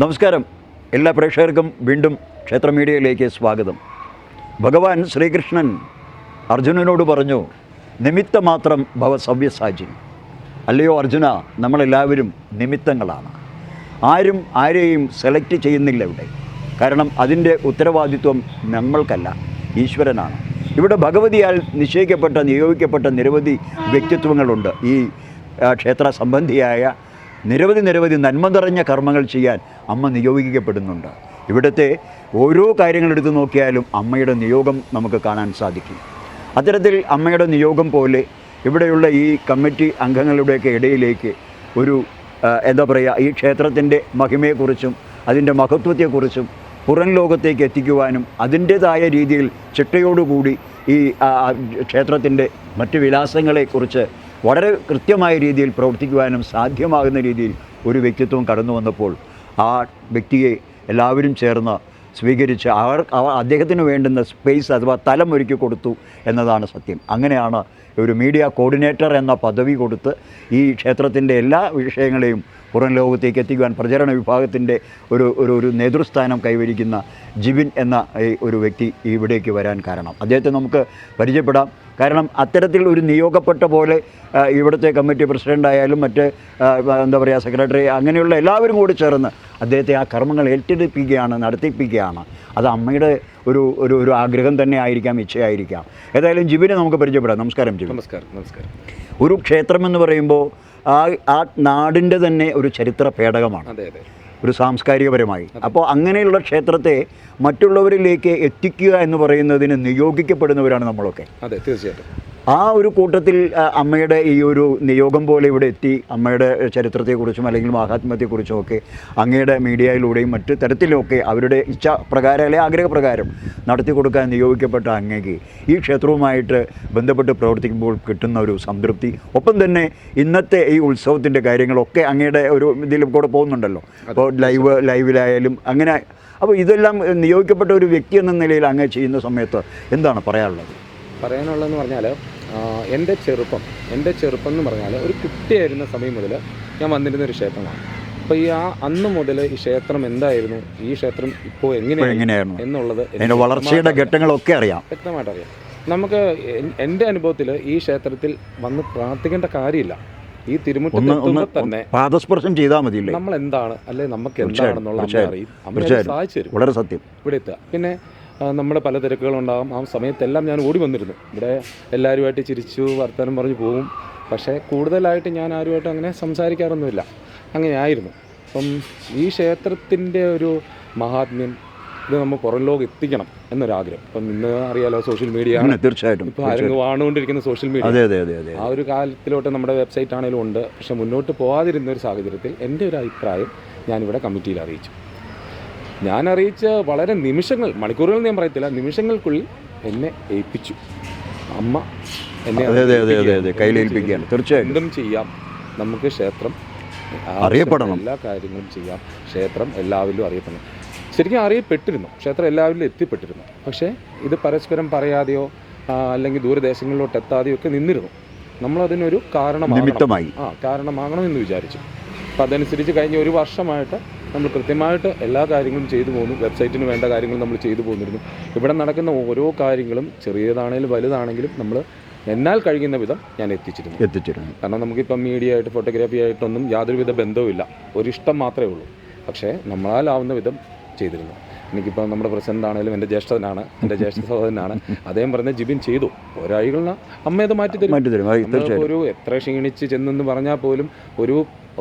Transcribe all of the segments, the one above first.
നമസ്കാരം. എല്ലാ പ്രേക്ഷകർക്കും വീണ്ടും ക്ഷേത്ര മീഡിയയിലേക്ക് സ്വാഗതം. ഭഗവാൻ ശ്രീകൃഷ്ണൻ അർജുനനോട് പറഞ്ഞു, നിമിത്തമാത്രം ഭവ സവ്യസാചി. അല്ലയോ അർജുന, നമ്മളെല്ലാവരും നിമിത്തങ്ങളാണ്. ആരും ആരെയും സെലക്ട് ചെയ്യുന്നില്ല ഇവിടെ. കാരണം അതിൻ്റെ ഉത്തരവാദിത്വം നമ്മൾക്കല്ല, ഈശ്വരനാണ്. ഇവിടെ ഭഗവതിയാൽ നിയോഗിക്കപ്പെട്ട നിരവധി വ്യക്തിത്വങ്ങളുണ്ട്. ഈ ക്ഷേത്ര സംബന്ധിയായ നിരവധി നന്മ നിറഞ്ഞ കർമ്മങ്ങൾ ചെയ്യാൻ അമ്മ നിയോഗിക്കപ്പെടുന്നുണ്ട്. ഇവിടുത്തെ ഓരോ കാര്യങ്ങളെടുത്ത് നോക്കിയാലും അമ്മയുടെ നിയോഗം നമുക്ക് കാണാൻ സാധിക്കും. അത്തരത്തിൽ അമ്മയുടെ നിയോഗം പോലെ ഇവിടെയുള്ള ഈ കമ്മിറ്റി അംഗങ്ങളുടെയൊക്കെ ഇടയിലേക്ക് ഒരു ഈ ക്ഷേത്രത്തിൻ്റെ മഹിമയെക്കുറിച്ചും അതിൻ്റെ മഹത്വത്തെക്കുറിച്ചും പുറം ലോകത്തേക്ക് എത്തിക്കുവാനും അതിൻ്റേതായ രീതിയിൽ ചിട്ടയോടുകൂടി ഈ ക്ഷേത്രത്തിൻ്റെ മറ്റ് വിലാസങ്ങളെക്കുറിച്ച് വളരെ കൃത്യമായ രീതിയിൽ പ്രവർത്തിക്കുവാനും സാധ്യമാകുന്ന രീതിയിൽ ഒരു വ്യക്തിത്വം കടന്നു വന്നപ്പോൾ ആ വ്യക്തിയെ എല്ലാവരും ചേർന്ന് സ്വീകരിച്ച് അദ്ദേഹത്തിന് വേണ്ടുന്ന സ്പേസ് അഥവാ തലം ഒരുക്കി കൊടുത്തു എന്നതാണ് സത്യം. അങ്ങനെയാണ് ഒരു മീഡിയ കോർഡിനേറ്റർ എന്ന പദവി കൊടുത്ത് ഈ ക്ഷേത്രത്തിൻ്റെ എല്ലാ വിഷയങ്ങളെയും പുറം ലോകത്തേക്ക് എത്തിക്കുവാൻ പ്രചരണ വിഭാഗത്തിൻ്റെ ഒരു നേതൃസ്ഥാനം കൈവരിക്കുന്ന ജിബിൻ എന്ന ഒരു വ്യക്തി ഇവിടേക്ക് വരാൻ കാരണം. അദ്ദേഹത്തെ നമുക്ക് പരിചയപ്പെടാം. കാരണം അത്തരത്തിൽ ഒരു നിയോഗപ്പെട്ട പോലെ ഇവിടുത്തെ കമ്മിറ്റി പ്രസിഡൻ്റായാലും മറ്റ് സെക്രട്ടറി അങ്ങനെയുള്ള എല്ലാവരും കൂടി ചേർന്ന് അദ്ദേഹത്തെ ആ കർമ്മങ്ങൾ ഏറ്റെടുപ്പിക്കുകയാണ്, നടത്തിപ്പിക്കുകയാണ്. അത് അമ്മയുടെ ഒരു ആഗ്രഹം തന്നെ ആയിരിക്കാം, ഇച്ഛയായിരിക്കാം. ഏതായാലും ജിബിനെ നമുക്ക് പരിചയപ്പെടാം. നമസ്കാരം ജിബിൻ. നമസ്കാരം. ഒരു ക്ഷേത്രം എന്ന് പറയുമ്പോൾ ആ നാടിൻ്റെ തന്നെ ഒരു ചരിത്ര പേടകമാണ്, ഒരു സാംസ്കാരികപരമായി. അപ്പോൾ അങ്ങനെയുള്ള ക്ഷേത്രത്തെ മറ്റുള്ളവരിലേക്ക് എത്തിക്കുക എന്ന് പറയുന്നതിന് നിയോഗിക്കപ്പെടുന്നവരാണ് നമ്മളൊക്കെ. അതെ, തീർച്ചയായിട്ടും. ആ ഒരു കൂട്ടത്തിൽ അമ്മയുടെ ഈ ഒരു നിയോഗം പോലെ ഇവിടെ എത്തി അമ്മയുടെ ചരിത്രത്തെക്കുറിച്ചും അല്ലെങ്കിൽ മഹാത്മ്യത്തെക്കുറിച്ചും ഒക്കെ അങ്ങയുടെ മീഡിയയിലൂടെയും മറ്റ് തരത്തിലുമൊക്കെ അവരുടെ ഇച്ഛ പ്രകാരം അല്ലെങ്കിൽ ആഗ്രഹപ്രകാരം നടത്തി കൊടുക്കാൻ നിയോഗിക്കപ്പെട്ട അങ്ങേക്ക് ഈ ക്ഷേത്രവുമായിട്ട് ബന്ധപ്പെട്ട് പ്രവർത്തിക്കുമ്പോൾ കിട്ടുന്ന ഒരു സംതൃപ്തി, ഒപ്പം തന്നെ ഇന്നത്തെ ഈ ഉത്സവത്തിൻ്റെ കാര്യങ്ങളൊക്കെ അങ്ങയുടെ ഒരു ഇതിൽ കൂടെ പോകുന്നുണ്ടല്ലോ. അപ്പോൾ ലൈവിലായാലും അങ്ങനെ. അപ്പോൾ ഇതെല്ലാം നിയോഗിക്കപ്പെട്ട ഒരു വ്യക്തി എന്ന നിലയിൽ അങ്ങ് ചെയ്യുന്ന സമയത്ത് എന്താണ് പറയാനുള്ളതെന്ന് പറഞ്ഞാൽ, എൻ്റെ ചെറുപ്പം എന്ന് പറഞ്ഞാൽ ഒരു കുട്ടിയായിരുന്ന സമയം മുതൽ ഞാൻ വന്നിരുന്നൊരു ക്ഷേത്രമാണ്. അപ്പോൾ അന്ന് മുതൽ ഈ ക്ഷേത്രം എന്തായിരുന്നു, ഈ ക്ഷേത്രം ഇപ്പോൾ എങ്ങനെയായിരുന്നു എന്നുള്ളത് വളർച്ചയുടെ ഘട്ടങ്ങളൊക്കെ വ്യക്തമായിട്ട് അറിയാം. നമുക്ക് എൻ്റെ അനുഭവത്തിൽ ഈ ക്ഷേത്രത്തിൽ വന്ന് പ്രാർത്ഥിക്കേണ്ട കാര്യമില്ല. ഈ തിരുമുറ്റത്ത് തന്നെ പാദസ്പർശം ചെയ്താൽ മതി. നമ്മൾ എന്താണ് അല്ലെ നമുക്ക് എന്താണെന്നുള്ള സാധിച്ചു തരും. വളരെ സത്യം. ഇവിടെ എത്തുക. പിന്നെ നമ്മൾ പല തിരക്കുകളുണ്ടാകും. ആ സമയത്തെല്ലാം ഞാൻ ഓടി വന്നിരുന്നു. ഇവിടെ എല്ലാവരുമായിട്ട് ചിരിച്ചു വർത്തമാനം പറഞ്ഞു പോകും. പക്ഷേ കൂടുതലായിട്ട് ഞാൻ ആരുമായിട്ട് അങ്ങനെ സംസാരിക്കാറൊന്നുമില്ല. അങ്ങനെയായിരുന്നു. അപ്പം ഈ ക്ഷേത്രത്തിൻ്റെ ഒരു മഹാത്മ്യം ഇത് നമ്മൾ പുറം ലോകം എത്തിക്കണം എന്നൊരാഗ്രഹം. ഇപ്പം ഇന്ന് അറിയാലോ, സോഷ്യൽ മീഡിയ ആണ്. തീർച്ചയായിട്ടും. ഇപ്പോൾ ആരെങ്കിലും വാണുകൊണ്ടിരിക്കുന്ന സോഷ്യൽ മീഡിയ. ആ ഒരു കാലത്തിലോട്ട് നമ്മുടെ വെബ്സൈറ്റ് ആണെങ്കിലും ഉണ്ട്. പക്ഷെ മുന്നോട്ട് പോകാതിരുന്ന ഒരു സാഹചര്യത്തിൽ എൻ്റെ ഒരു അഭിപ്രായം ഞാനിവിടെ കമ്മിറ്റിയിൽ അറിയിച്ചു. ഞാൻ അറിയിച്ച വളരെ മണിക്കൂറുകൾ ഞാൻ പറയത്തില്ല, നിമിഷങ്ങൾക്കുള്ളിൽ എന്നെ ഏൽപ്പിച്ചു. അമ്മ എന്നെ കയ്യിലേൽപ്പിക്കുകയാണ്. തീർച്ചയായും എന്തും ചെയ്യാം, നമുക്ക് ക്ഷേത്രം അറിയപ്പെടണം, എല്ലാ കാര്യങ്ങളും ചെയ്യാം, ക്ഷേത്രം എല്ലാവരിലും അറിയപ്പെടണം. ശരിക്കും അറിയപ്പെട്ടിരുന്നു, ക്ഷേത്രം എല്ലാവരിലും എത്തിപ്പെട്ടിരുന്നു. പക്ഷേ ഇത് പരസ്പരം പറയാതെയോ അല്ലെങ്കിൽ ദൂരദേശങ്ങളിലോട്ട് എത്താതെയോ ഒക്കെ നിന്നിരുന്നു. നമ്മളതിനൊരു കാരണമാകണം എന്ന് വിചാരിച്ചു. അപ്പോൾ അതനുസരിച്ച് കഴിഞ്ഞ ഒരു വർഷമായിട്ട് നമ്മൾ കൃത്യമായിട്ട് എല്ലാ കാര്യങ്ങളും ചെയ്തു പോകുന്നു. വെബ്സൈറ്റിന് വേണ്ട കാര്യങ്ങൾ നമ്മൾ ചെയ്തു പോകുന്നിരുന്നു. ഇവിടെ നടക്കുന്ന ഓരോ കാര്യങ്ങളും ചെറിയതാണെങ്കിലും വലുതാണെങ്കിലും നമ്മൾ എന്നാൽ കഴിയുന്ന വിധം ഞാൻ എത്തിച്ചിരുന്നു. കാരണം നമുക്കിപ്പം മീഡിയ ആയിട്ട് ഫോട്ടോഗ്രാഫി ആയിട്ടൊന്നും യാതൊരുവിധ ബന്ധവുമില്ല, ഒരിഷ്ടം മാത്രമേ ഉള്ളൂ. പക്ഷേ നമ്മളാലാവുന്ന വിധം ചെയ്തിരുന്നു. എനിക്കിപ്പോൾ നമ്മുടെ പ്രസിഡന്റ് ആണെങ്കിലും എൻ്റെ ജ്യേഷ്ഠ സഹോദരനാണ്. അദ്ദേഹം പറഞ്ഞ ജിബിൻ ചെയ്തു, ഒരാഴ്ചകളിന് അമ്മ അത് മാറ്റി തരും. ഒരു എത്ര ക്ഷീണിച്ച് ചെന്നെന്ന് പറഞ്ഞാൽ പോലും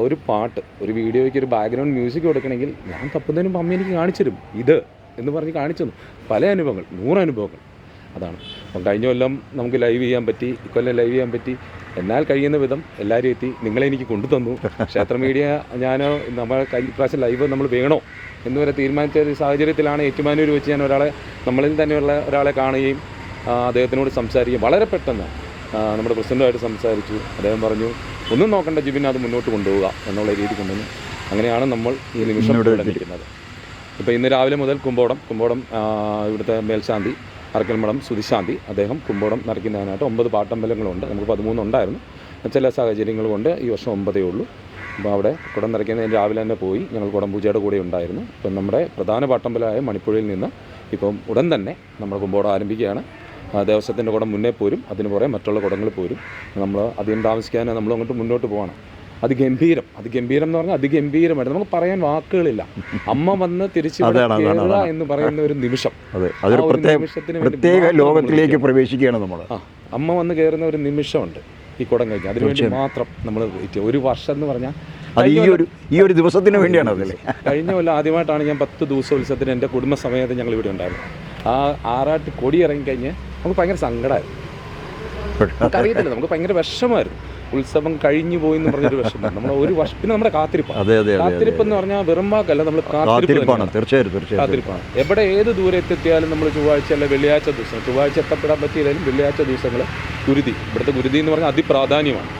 ഒരു പാട്ട്, ഒരു വീഡിയോയ്ക്ക് ഒരു ബാക്ക്ഗ്രൗണ്ട് മ്യൂസിക് കൊടുക്കണമെങ്കിൽ ഞാൻ തപ്പുന്നതിന് മുമ്പ് അമ്മ എനിക്ക് കാണിച്ചു തരും. ഇത് എന്ന് പറഞ്ഞ് കാണിച്ചു തന്നു. പല അനുഭവങ്ങൾ, 100 അനുഭവങ്ങൾ. അതാണ്. അപ്പം കഴിഞ്ഞ കൊല്ലം നമുക്ക് ലൈവ് ചെയ്യാൻ പറ്റി, ഇക്കൊല്ലം ലൈവ് ചെയ്യാൻ പറ്റി. എന്നാൽ കഴിയുന്ന വിധം എല്ലാവരും എത്തി. നിങ്ങളെ എനിക്ക് കൊണ്ടുതന്നു. ക്ഷേത്ര മീഡിയ നമ്മൾ പ്രാവശ്യം ലൈവ് നമ്മൾ വേണോ എന്ന് വരെ തീരുമാനിച്ച ഒരു സാഹചര്യത്തിലാണ് ഏറ്റുമാനൂർ വെച്ച് ഞാൻ നമ്മളിൽ തന്നെയുള്ള ഒരാളെ കാണുകയും അദ്ദേഹത്തിനോട് സംസാരിക്കുകയും വളരെ പെട്ടെന്ന് നമ്മുടെ പ്രസിഡൻ്റുമായിട്ട് സംസാരിച്ചു. അദ്ദേഹം പറഞ്ഞു, ഒന്നും നോക്കേണ്ട ജിബിൻ, അത് മുന്നോട്ട് കൊണ്ടുപോവുക എന്നുള്ള രീതി കൊണ്ടുവന്നു. അങ്ങനെയാണ് നമ്മൾ ഈ നിമിഷം ഇവിടെ നിൽക്കുന്നത്. ഇപ്പോൾ ഇന്ന് രാവിലെ മുതൽ കുമ്പോടം ഇവിടുത്തെ മേൽശാന്തി അറക്കൽമഠം സുതിശാന്തി അദ്ദേഹം കുമ്പോടം നിറയ്ക്കുന്നതിനായിട്ട് 9 പാട്ടമ്പലങ്ങളുണ്ട്. നമുക്ക് 13 ഉണ്ടായിരുന്നു. ചില സാഹചര്യങ്ങൾ കൊണ്ട് ഈ വർഷം 9 ഉള്ളൂ. അപ്പോൾ അവിടെ കുടം നിറയ്ക്കുന്നതിന് രാവിലെ തന്നെ പോയി. ഞങ്ങൾ കുടം പൂജയുടെ കൂടെ ഉണ്ടായിരുന്നു. ഇപ്പം നമ്മുടെ പ്രധാന പാട്ടമ്പലമായ മണിപ്പുഴയിൽ നിന്ന് ഇപ്പം ഉടൻ തന്നെ നമ്മുടെ കുമ്പോടം ആരംഭിക്കുകയാണ്. ദേവസ്വത്തിൻ്റെ കുടം മുന്നേ പോരും, അതിന് പുറമെ മറ്റുള്ള കുടങ്ങൾ പോരും. നമ്മൾ അധികം താമസിക്കാതെ നമ്മൾ അങ്ങോട്ട് മുന്നോട്ട് പോകണം. അതിഗംഭീരം എന്ന് പറഞ്ഞാൽ അതിഗംഭീരമായിട്ട് നമുക്ക് പറയാൻ വാക്കുകളില്ല. അമ്മ വന്ന് തിരിച്ച് എന്ന് പറയുന്ന ഒരു നിമിഷം, പ്രത്യേക ലോകത്തിലേക്ക് പ്രവേശിക്കുകയാണ് നമ്മൾ. അമ്മ വന്ന് കയറുന്ന ഒരു നിമിഷമുണ്ട് ഈ കുടം കഴിഞ്ഞ്. അതിനുവേണ്ടി മാത്രം നമ്മൾ ഒരു വർഷം എന്ന് പറഞ്ഞാൽ ഈ ഒരു ദിവസത്തിന് വേണ്ടിയാണ്. അതല്ലേ, കഴിഞ്ഞ കൊല്ലം ആദ്യമായിട്ടാണ് ഞാൻ 10 ദിവസോത്സവത്തിന് എൻ്റെ കുടുംബസമേതം ഞങ്ങൾ ഇവിടെ ഉണ്ടായിരുന്നു. ആ ആറാട്ട് കൊടി ഇറങ്ങിക്കഴിഞ്ഞ് നമുക്ക് ഭയങ്കര സങ്കടമായിരുന്നു. നമുക്കറിയത്തില്ല, നമുക്ക് ഭയങ്കര വിഷമമായിരുന്നു. ഉത്സവം കഴിഞ്ഞു പോയി എന്ന് പറഞ്ഞൊരു വിഷമം. നമ്മൾ ഒരു വർഷം പിന്നെ നമ്മുടെ കാത്തിരിപ്പ് എന്ന് പറഞ്ഞാൽ വെറും വാക്കല്ല, നമ്മൾ കാത്തിരിപ്പാണ്. കാത്തിരിപ്പാണ്. എവിടെ ഏത് ദൂരെ എത്തിയാലും നമ്മൾ ചൊവ്വാഴ്ച അല്ല വെള്ളിയാഴ്ച ദിവസം, ചൊവ്വാഴ്ച എത്തപ്പെടാൻ പറ്റിയില്ലെങ്കിലും വെള്ളിയാഴ്ച ദിവസങ്ങൾ ഗുരുതി, ഇവിടുത്തെ ഗുരുതി എന്ന് പറഞ്ഞാൽ അതിപ്രാധാന്യമാണ്.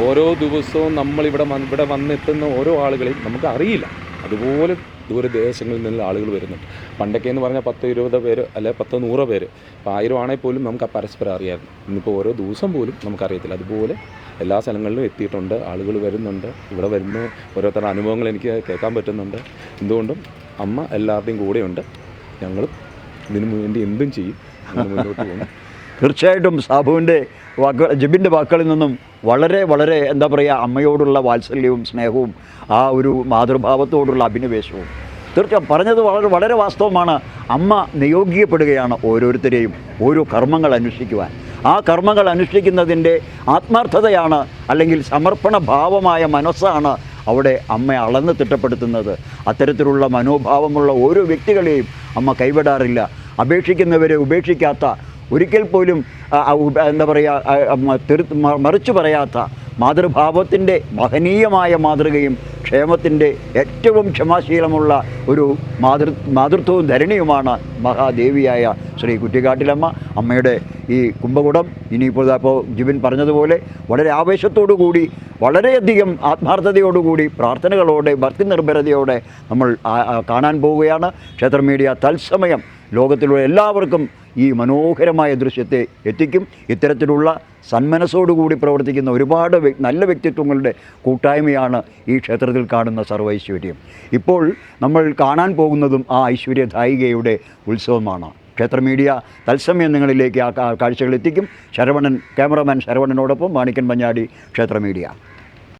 ഓരോ ദിവസവും നമ്മളിവിടെ വന്നെത്തുന്ന ഓരോ ആളുകളെയും നമുക്ക് അറിയില്ല. അതുപോലെ ദൂരദേശങ്ങളിൽ നിന്നുള്ള ആളുകൾ വരുന്നുണ്ട്. പണ്ടൊക്കെ എന്ന് പറഞ്ഞാൽ 10-20 പേര് അല്ലെ 10-100 പേര്, ഇപ്പോൾ 1000 ആണെങ്കിൽ പോലും നമുക്ക് പരസ്പരം അറിയാമായിരുന്നു. ഇന്നിപ്പോൾ ഓരോ ദിവസം പോലും നമുക്കറിയത്തില്ല. അതുപോലെ എല്ലാ സ്ഥലങ്ങളിലും എത്തിയിട്ടുണ്ട്, ആളുകൾ വരുന്നുണ്ട്. ഇവിടെ വരുന്ന ഓരോരുത്തരുടെ അനുഭവങ്ങൾ എനിക്ക് കേൾക്കാൻ പറ്റുന്നുണ്ട്. എന്തുകൊണ്ടും അമ്മ എല്ലാവരുടെയും കൂടെയുണ്ട്. ഞങ്ങളും ഇതിനു വേണ്ടി എന്തും ചെയ്യും, മുന്നോട്ട് പോകും. തീർച്ചയായിട്ടും സാബുവിൻ്റെ ജിബിൻ്റെ വാക്കുകളിൽ നിന്നും വളരെ എന്താ പറയുക, അമ്മയോടുള്ള വാത്സല്യവും സ്നേഹവും ആ ഒരു മാതൃഭാവത്തോടുള്ള അഭിനിവേശവും തീർച്ചയായും പറഞ്ഞത് വളരെ വാസ്തവമാണ്. അമ്മ നിയോഗിക്കപ്പെടുകയാണ് ഓരോരുത്തരെയും ഓരോ കർമ്മങ്ങൾ അനുഷ്ഠിക്കുവാൻ. ആ കർമ്മങ്ങൾ അനുഷ്ഠിക്കുന്നതിൻ്റെ ആത്മാർത്ഥതയാണ്, അല്ലെങ്കിൽ സമർപ്പണ ഭാവമായ മനസ്സാണ് അവിടെ അമ്മ അളന്ന് തിട്ടപ്പെടുത്തുന്നത്. അത്തരത്തിലുള്ള മനോഭാവമുള്ള ഓരോ വ്യക്തികളെയും അമ്മ കൈവിടാറില്ല. അപേക്ഷിക്കുന്നവരെ ഉപേക്ഷിക്കാത്ത, ഒരിക്കൽ പോലും എന്താ പറയുക, മറിച്ചു പറയാത്ത മാതൃഭാവത്തിൻ്റെ മഹനീയമായ മാതൃകയും ക്ഷേമത്തിൻ്റെ ഏറ്റവും ക്ഷമാശീലമുള്ള ഒരു മാതൃത്വവും ധരണിയുമാണ് മഹാദേവിയായ ശ്രീ കുറ്റിക്കാട്ടിലമ്മ. അമ്മയുടെ ഈ കുംഭകുടം ഇനിയിപ്പോൾ ജിബിൻ പറഞ്ഞതുപോലെ വളരെ ആവേശത്തോടു കൂടി, വളരെയധികം ആത്മാർത്ഥതയോടുകൂടി, പ്രാർത്ഥനകളോടെ, ഭക്തി നിർഭരതയോടെ നമ്മൾ കാണാൻ പോവുകയാണ്. ക്ഷേത്ര മീഡിയ തത്സമയം ലോകത്തിലുള്ള എല്ലാവർക്കും ഈ മനോഹരമായ ദൃശ്യത്തെ എത്തിക്കും. ഇത്തരത്തിലുള്ള സന്മനസ്സോടുകൂടി പ്രവർത്തിക്കുന്ന ഒരുപാട് നല്ല വ്യക്തിത്വങ്ങളുടെ കൂട്ടായ്മയാണ് ഈ ക്ഷേത്രത്തിൽ കാണുന്ന സർവൈശ്വര്യം. ഇപ്പോൾ നമ്മൾ കാണാൻ പോകുന്നതും ആ ഐശ്വര്യദായികയുടെ ഉത്സവമാണ്. ക്ഷേത്ര മീഡിയ തത്സമയം നിങ്ങളിലേക്ക് ആ കാഴ്ചകൾ എത്തിക്കും. ക്യാമറമാൻ ശരവണനോടൊപ്പം മാണിക്കൻ മഞ്ഞാടി, ക്ഷേത്ര മീഡിയ.